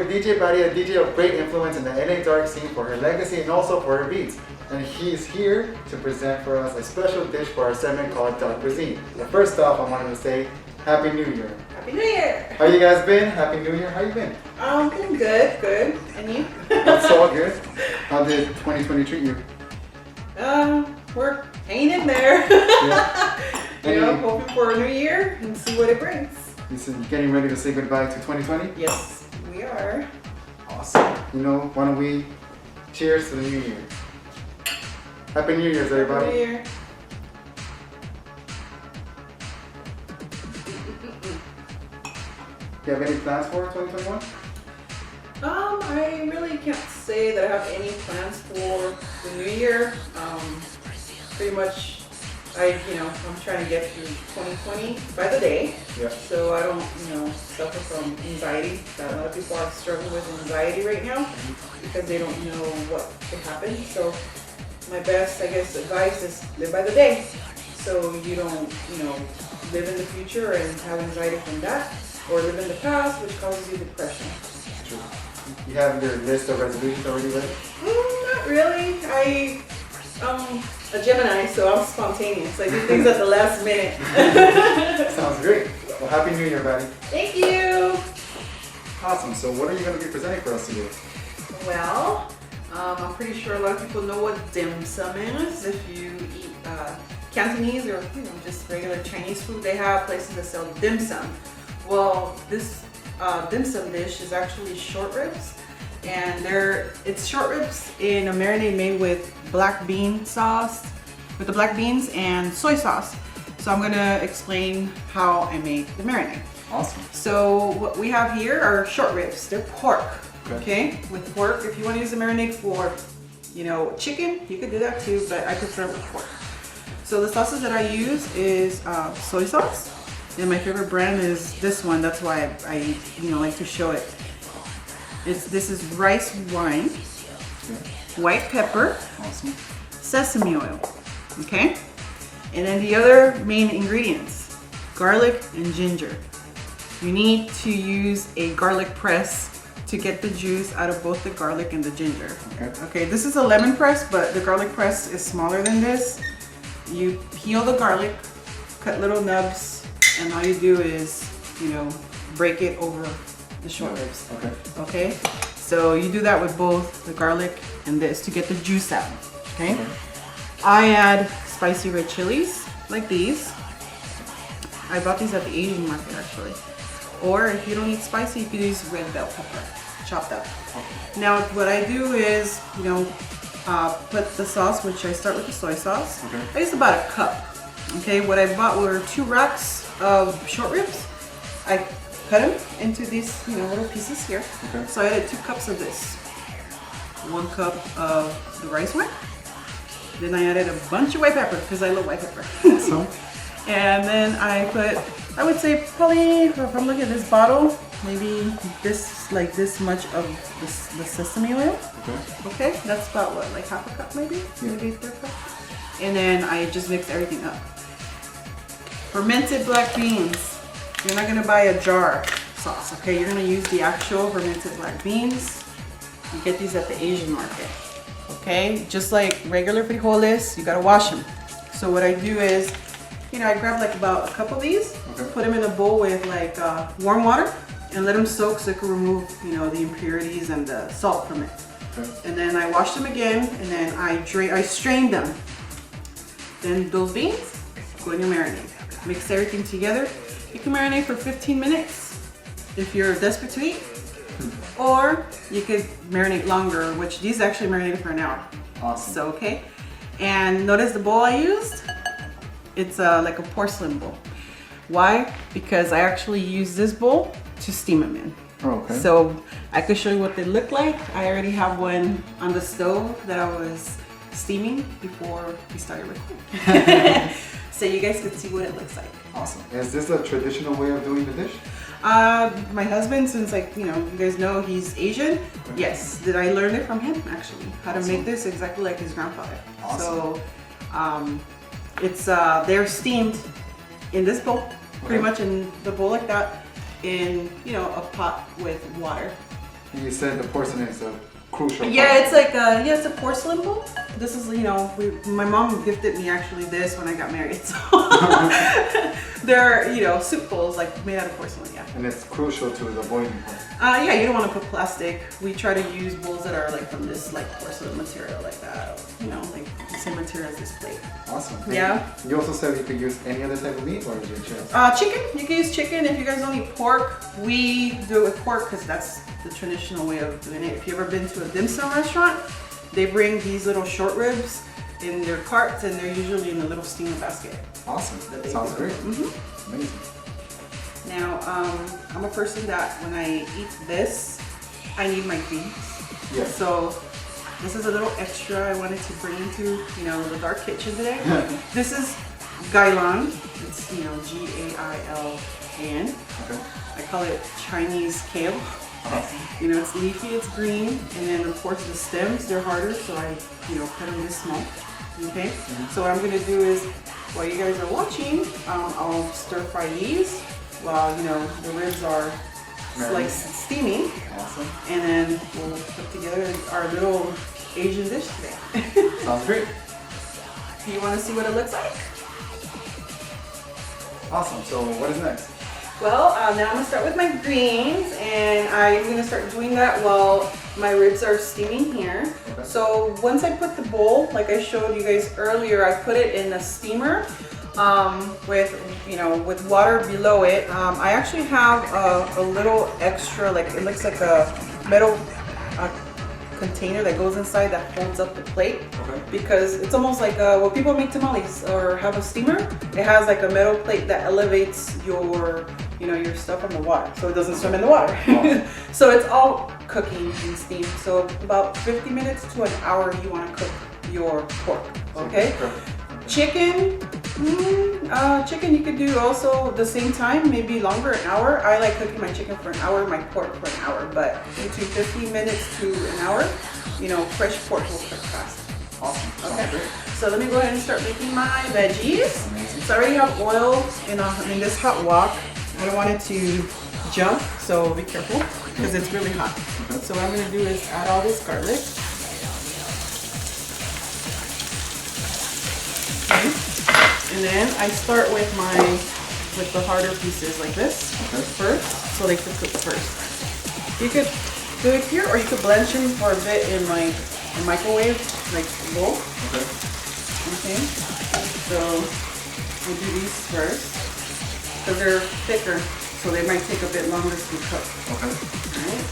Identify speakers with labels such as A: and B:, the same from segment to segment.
A: DJ BATTY, a DJ of great influence in the LA dark scene for her legacy and also for her beats. And he is here to present for us a special dish for our segment called Dark Cuisine. But first off, I wanted to say Happy New Year.
B: Happy New Year!
A: How you guys been? Happy New Year. How you been?
B: Been good. And you?
A: That's all good. How did 2020 treat you?
B: We're hanging in there.
A: Yeah.
B: Hoping for a new year and see what it brings.
A: You getting ready to say goodbye to 2020?
B: Yes, we are.
A: Awesome. Why don't we cheers to the new year? Happy New Year's, everybody.
B: Happy New Year.
A: Do you have any plans for 2021?
B: I really can't say that I have any plans for the new year. Pretty much, I'm trying to get through 2020 by the day.
A: Yeah.
B: So I don't, suffer from anxiety. A lot of people are struggling with anxiety right now because they don't know what could happen. So my best, I guess, advice is live by the day. So you don't, live in the future and have anxiety from that, or live in the past, which causes you depression.
A: True. You have your list of resolutions already ready?
B: Not really. I'm a Gemini, so I'm spontaneous. I do things at the last minute.
A: Sounds great. Well, Happy New Year, Batty.
B: Thank you.
A: Awesome. So what are you going to be presenting for us today?
B: Well, I'm pretty sure a lot of people know what dim sum is. If you eat Cantonese or just regular Chinese food, they have places that sell dim sum. Well, this dim sum dish is actually short ribs, and it's short ribs in a marinade made with black bean sauce, with the black beans and soy sauce. So I'm gonna explain how I made the marinade.
A: Awesome.
B: So what we have here are short ribs. They're pork. Okay. With pork, if you want to use the marinade for, chicken, you could do that too, but I prefer it with pork. So the sauces that I use is soy sauce, and my favorite brand is this one. That's why I like to show it. This is rice wine, white pepper,
A: awesome,
B: sesame oil, okay? And then the other main ingredients, garlic and ginger. You need to use a garlic press to get the juice out of both the garlic and the ginger. Okay, this is a lemon press, but the garlic press is smaller than this. You peel the garlic, cut little nubs, and all you do is, break it over the short ribs. Okay? So you do that with both the garlic and this to get the juice out. Okay? I add spicy red chilies like these. I bought these at the Asian market actually. Or if you don't eat spicy, you can use red bell pepper, chopped up. Now what I do is, put the sauce, which I start with the soy sauce. I use about a cup. Okay, what I bought were 2 racks of short ribs. I cut them into these, little pieces here. So I added 2 cups of this. 1 cup of the rice wine. Then I added a bunch of white pepper because I love white pepper. And then I put, I would say probably, if I'm looking at this bottle, maybe this much of the sesame oil. Okay, that's about what, like half a cup maybe? Maybe a third cup. And then I just mix everything up. Fermented black beans. You're not gonna buy a jar sauce, okay? You're gonna use the actual fermented black beans. You get these at the Asian market, okay? Just like regular frijoles, you gotta wash them. So what I do is, I grab like about a cup of these, put them in a bowl with like warm water, and let them soak so it can remove, the impurities and the salt from it. And then I wash them again, and then I strain them. Then those beans go in your marinade. Mix everything together. You can marinate for 15 minutes if you're desperate to eat, or you could marinate longer, which these actually marinated for an hour.
A: Awesome.
B: So, okay. And notice the bowl I used? It's like a porcelain bowl. Why? Because I actually use this bowl to steam them in. So I could show you what they look like. I already have one on the stove that I was steaming before we started recording. So you guys could see what it looks like.
A: Awesome. Is this a traditional way of doing the dish?
B: My husband, since you guys know he's Asian, yes, I learned it from him actually, how to make this exactly like his grandfather. So it's they're steamed in this bowl, pretty much in the bowl like that, in a pot with water.
A: You said the porcelain is a crucial part.
B: Yeah, it's like it's a porcelain bowl. This is, you know, my mom gifted me actually this when I got married. So they're, you know, soup bowls like made out of porcelain, yeah.
A: And it's crucial to the boiling point.
B: Yeah, you don't want to put plastic. We try to use bowls that are like from this like porcelain material like that. You know, like the same material as this plate.
A: Awesome.
B: Yeah.
A: You also said you could use any other type of meat, or is it just?
B: Chicken. You can use chicken. If you guys don't eat pork, we do it with pork because that's the traditional way of doing it. If you've ever been to a dim sum restaurant, they bring these little short ribs in their carts, and they're usually in a little steamer basket.
A: Awesome. Sounds great.
B: Mm-hmm.
A: Amazing.
B: Now, I'm a person that when I eat this, I need my greens.
A: Yes.
B: So this is a little extra I wanted to bring into, you know, the dark kitchen today. This is gailan. It's, you know, G-A-I-L-A-N.
A: Okay.
B: I call it Chinese kale. You know, it's leafy, it's green, and then of course the stems, they're harder, so I, you know, cut them this small. Okay? So what I'm gonna do is, while you guys are watching, I'll stir fry these while, you know, the ribs are like steaming.
A: Awesome.
B: And then we'll put together our little Asian dish today.
A: Sounds great.
B: Do you want to see what it looks like?
A: Awesome. So what is next?
B: Well, now I'm gonna start with my greens, and I'm gonna start doing that while my ribs are steaming here.
A: Okay.
B: So once I put the bowl, like I showed you guys earlier, I put it in a steamer with, you know, with water below it. I actually have a little extra, like it looks like a metal container that goes inside that holds up the plate.
A: Okay.
B: Because it's almost like when people make tamales or have a steamer, it has like a metal plate that elevates your, you know, your stuff from the water, so it doesn't swim in the water.
A: Wow.
B: So it's all cooking in steam. So about 50 minutes to an hour you want to cook your pork. Okay. Chicken, chicken you could do also the same time, maybe longer, an hour. I like cooking my chicken for an hour, my pork for an hour, but between 15 minutes to an hour, you know, fresh pork will cook fast.
A: Awesome.
B: Okay. So let me go ahead and start making my veggies.
A: Amazing.
B: So I already have oil in this hot wok. I don't want it to jump, so be careful because it's really hot.
A: Okay.
B: So what I'm gonna do is add all this garlic. Okay. And then I start with the harder pieces like this first, so they can cook first. You could do it here, or you could blanch them for a bit in like a microwave, like bowl.
A: Okay.
B: Okay. So we'll do these first because they're thicker, so they might take a bit longer to cook.
A: Okay.
B: Alright.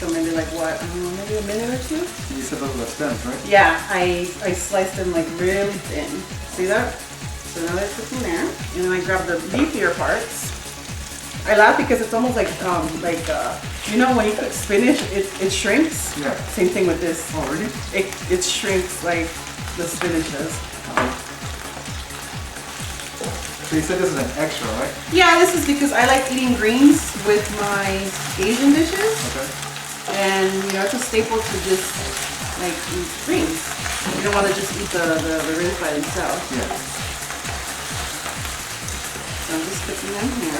B: So maybe like what? I don't know, maybe a minute or two?
A: You said those are the stems, right?
B: Yeah, I sliced them like really thin. See that? So now they're cooking there. And then I grab the leafier parts. I laugh because it's almost like you know when you cook spinach, it shrinks?
A: Yeah.
B: Same thing with this.
A: Oh, really?
B: It shrinks like the spinach does.
A: Okay. So you said this is an extra, right?
B: Yeah, this is because I like eating greens with my Asian dishes.
A: Okay.
B: And you know, it's a staple to just like eat greens. You don't want to just eat the ribs by themselves.
A: Yeah.
B: So I'm just putting them here.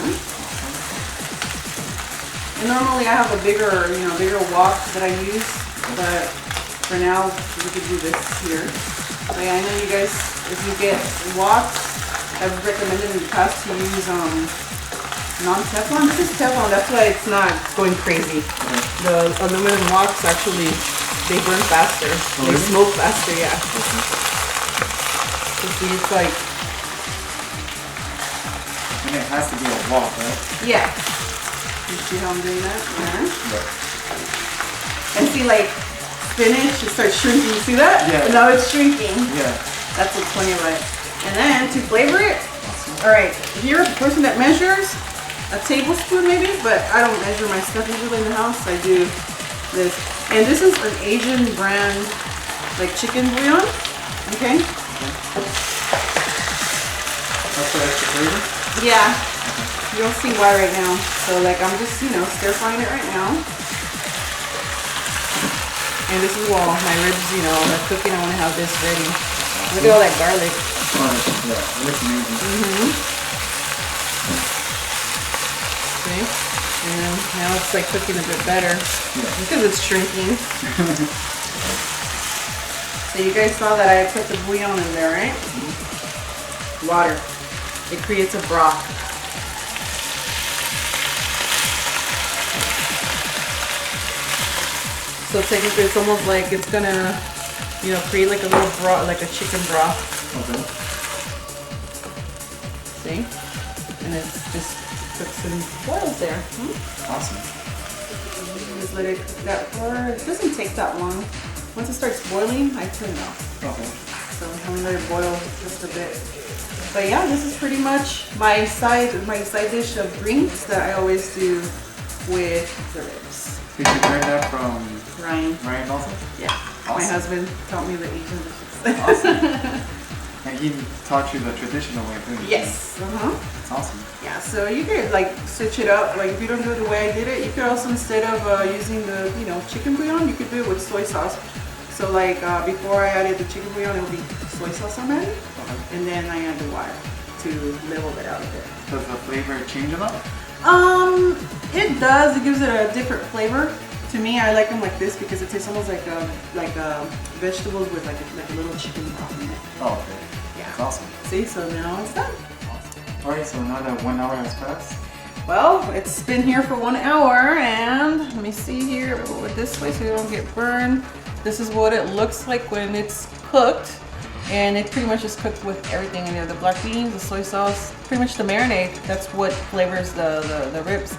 B: And normally I have a bigger wok that I use, but for now we could do this here. But yeah, I know you guys, if you get woks, I've recommended in the past to use non-Teflon. This is Teflon, that's why it's not going crazy. The aluminum woks actually, they burn faster.
A: Oh,
B: They
A: really?
B: smoke faster, yeah. You see, it's like,
A: And it has to be a wok, right?
B: yeah. You see how I'm doing that? Yeah.
A: Yeah.
B: And see, like, spinach, it starts shrinking. You see that?
A: Yeah.
B: And now it's shrinking.
A: Yeah.
B: That's what's funny about it. And then to flavor it,
A: Awesome.
B: all right, if you're a person that measures, a tablespoon maybe, but I don't measure my stuff usually in the house. I do this. And this is an Asian brand, like chicken bouillon, okay?
A: That's the extra flavor?
B: Yeah, you'll see why right now. So like I'm just, you know, stir frying it right now. And this is while my ribs, you know, are cooking. I want to have this ready. Look at all that garlic.
A: Oh, yeah, it looks amazing.
B: Okay. And now it's like cooking a bit better because it's shrinking. So you guys saw that I put the bouillon in there, right? Water. It creates a broth. So technically it's almost like it's gonna, you know, create like a little broth, like a chicken broth.
A: Okay.
B: See? And it just cooks and boils there.
A: Awesome.
B: Just let it cook that for, it doesn't take that long. Once it starts boiling, I turn it off.
A: Okay.
B: So I'm gonna let it boil just a bit. But yeah, this is pretty much my side dish of greens that I always do with the ribs.
A: Did you learn that from
B: Ryan.
A: Ryan also?
B: Yeah.
A: Awesome.
B: My husband taught me the Asian dishes.
A: Awesome. And he taught you the traditional way of doing it.
B: Yes.
A: That's awesome.
B: Yeah, so you could like switch it up. Like if you don't do it the way I did it, you could also, instead of using the, you know, chicken bouillon, you could do it with soy sauce. So like before I added the chicken bouillon, it would be soy sauce on it. And then I add the water to level it out a bit.
A: Does the flavor change a lot?
B: It does. It gives it a different flavor. To me, I like them like this because it tastes almost like vegetables with like a little chicken broth in it.
A: Oh, okay.
B: Yeah.
A: That's awesome.
B: See, so now it's done.
A: Awesome. Alright, so now that 1 hour has passed.
B: Well, it's been here for 1 hour, and let me see here. We'll go this way so you don't get burned. This is what it looks like when it's cooked. And it pretty much is cooked with everything in there. The black beans, the soy sauce, pretty much the marinade. That's what flavors the ribs.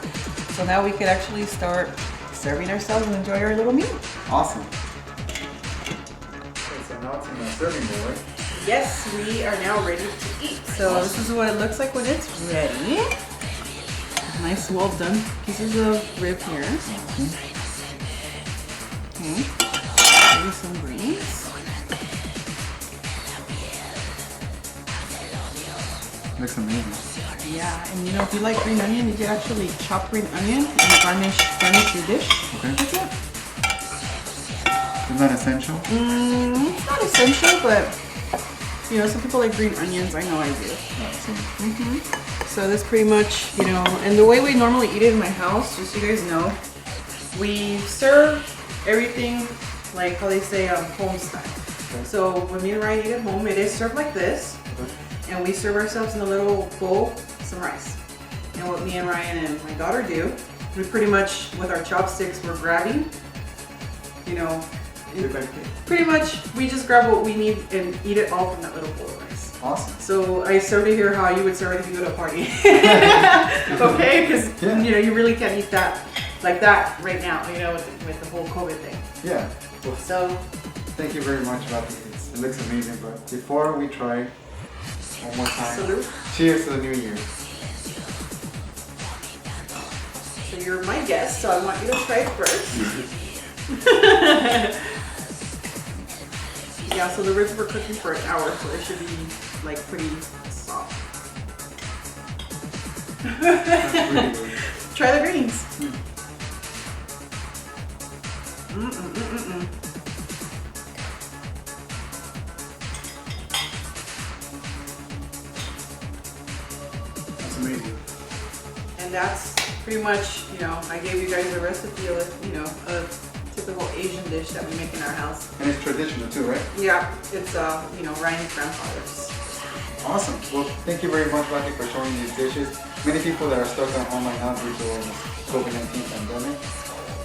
B: So now we could actually start serving ourselves and enjoy our little meal.
A: Awesome. Okay, so now it's in the serving bowl, right?
B: Yes, we are now ready to eat. So this is what it looks like when it's ready. Nice, well done pieces of rib here. Okay, maybe some greens.
A: Looks amazing.
B: Yeah, and you know, if you like green onion, you can actually chop green onion and garnish your dish.
A: Okay.
B: Like that.
A: Isn't that essential?
B: It's not essential, but you know, some people like green onions. I know I do. So this pretty much, you know, and the way we normally eat it in my house, just so you guys know, we serve everything like how they say home style.
A: Okay.
B: So when me and Ryan eat at home, it is served like this. And we serve ourselves in a little bowl some rice. And what me and Ryan and my daughter do, we pretty much, with our chopsticks, we're grabbing, you know, pretty much we just grab what we need and eat it all from that little bowl of rice.
A: Awesome.
B: So I served it here how you would serve it if you go to a party. Okay? Because, you know, you really can't eat that like that right now, you know, with the whole COVID thing.
A: Yeah. Well,
B: So,
A: thank you very much, Batty. It looks amazing, but before we try, one more time.
B: salute.
A: Cheers to the new year.
B: So you're my guest, so I want you to try it first. Yeah, so the ribs were cooking for an hour, so they should be like pretty soft.
A: Really good.
B: Try the greens.
A: That's amazing.
B: And that's pretty much, you know, I gave you guys a recipe of, you know, a typical Asian dish that we make in our house.
A: And it's traditional too, right?
B: Yeah, it's, you know, Ryan's grandfather's.
A: Awesome. Well, thank you very much, Batty, for showing these dishes. Many people that are stuck at home right now due to the COVID-19 pandemic,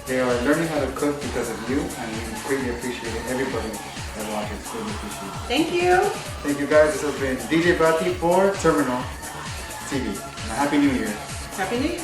A: they are learning how to cook because of you, and we greatly appreciate it. Everybody that watches greatly appreciate it.
B: Thank you.
A: Thank you, guys. This has been DJ BATTY for Terminal TV. And a Happy New Year.
B: Happy New Year.